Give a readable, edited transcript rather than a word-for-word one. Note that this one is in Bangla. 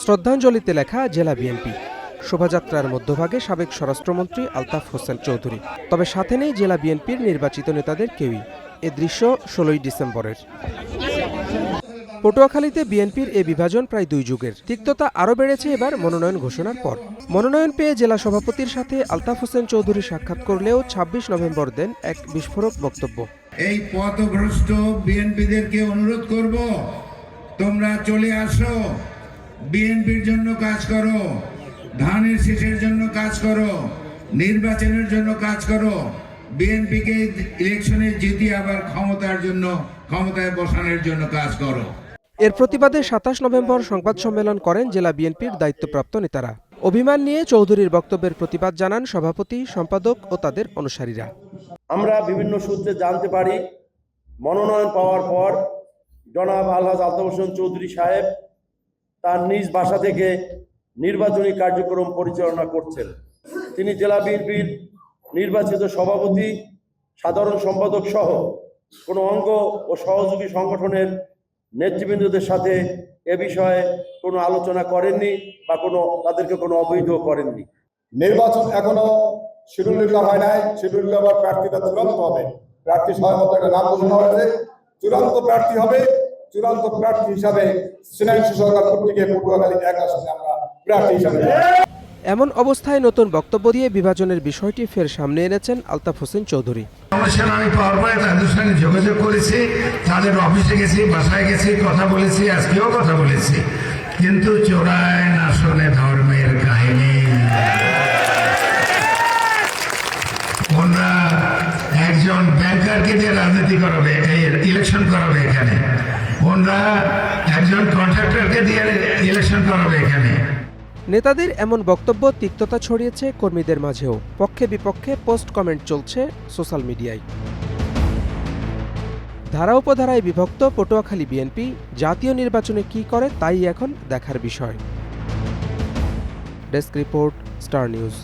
শ্রদ্ধাঞ্জলিতে লেখা জেলা বিএনপি শোভাযাত্রার মধ্যভাগে সাবেক স্বরাষ্ট্রমন্ত্রী আলতাফ হোসেন চৌধুরী, তবে সাথে নেই জেলা বিএনপির নির্বাচিত নেতাদের কেউই। এ দৃশ্য ১৬ই ডিসেম্বরের। পটুয়াখালীতে বিএনপির এ বিভাজন প্রায় ২ যুগের। তিক্ততা আরও বেড়েছে এবার মনোনয়ন ঘোষণার পর। মনোনয়ন পেয়ে জেলা সভাপতির সাথে আলতাফ হোসেন চৌধুরী সাক্ষাৎ করলেও ২৬ নভেম্বর দেন এক বিস্ফোরক বক্তব্য। এই পথভ্রষ্ট বিএনপিদেরকে অনুরোধ করব, তোমরা চলে আসো, বিএনপির জন্য কাজ করো, ধানের শীষের জন্য কাজ করো, নির্বাচনের জন্য কাজ করো, বিএনপিকে ইলেকশনে জিতিয়ে আবার ক্ষমতায় বসানোর জন্য কাজ করো। এর প্রতিবাদে ২৭ নভেম্বর সংবাদ সম্মেলন করেন জেলা বিএনপির দায়িত্বপ্রাপ্ত নেতারা। অভিমান নিয়ে চৌধুরীর বক্তব্যের প্রতিবাদ জানান সভাপতি, সম্পাদক ও তাদের অনুসারীরা। আমরা বিভিন্ন সূত্রে জানতে পারি, মনোনয়ন পাওয়ার পর জনাব আলহাজ আলতাফ হোসেন চৌধুরী সাহেব তার নিজ বাসা থেকে নির্বাচনী কার্যক্রম পরিচালনা করছেন। তিনি জেলা বিএনপির নির্বাচিত সভাপতি, সাধারণ সম্পাদক সহ কোনো অঙ্গ ও সহযোগী সংগঠনের নেতৃবৃন্দদের সাথে এ বিষয়ে কোনো আলোচনা করেননি বা তাদেরকে কোনো অবহিত করেননি। নির্বাচন এখনো শিডিউল করা হয় নাই। শিডিউল আবার প্রার্থীরা চূড়ান্ত হবে। প্রার্থী সহমত একটা নাম ঘোষণা হয়েছে, চূড়ান্ত প্রার্থী হবে। চূড়ান্ত প্রার্থী হিসাবে সিনাইশি সরকার কর্তৃক পটুয়াখালী ১ আসনে আমরা প্রার্থী হিসাবে। এমন অবস্থায় নতুন বক্তব্য দিয়ে বিভাজনের বিষয়টি ফের সামনে এনেছেন আলতাফ হোসেন চৌধুরী। আমি পাওয়ার পরে তাদের সঙ্গে যোগাযোগ করেছি, তাদের অফিসে গেছি, বাসায় গেছি, কথা বলেছি, আজকেও কথা বলেছি, কিন্তু চোরায় আসলে ধর্মের কাহিনী। ওরা একজন ব্যাংকারকে দিয়ে রাজনীতি করাবে, ইলেকশন করাবে এখানে। ওরা একজন কন্ট্রাক্টরকে দিয়ে ইলেকশন করাবে এখানে। নেতাদের এমন বক্তব্য তিক্ততা ছড়িয়েছে কর্মীদের মাঝেও। পক্ষে বিপক্ষে পোস্ট কমেন্ট চলছে সোশ্যাল মিডিয়ায়। ধারা উপধারায় বিভক্ত পটুয়াখালী বিএনপি জাতীয় নির্বাচনে কি করে তাই এখন দেখার বিষয়। Desk report, star news.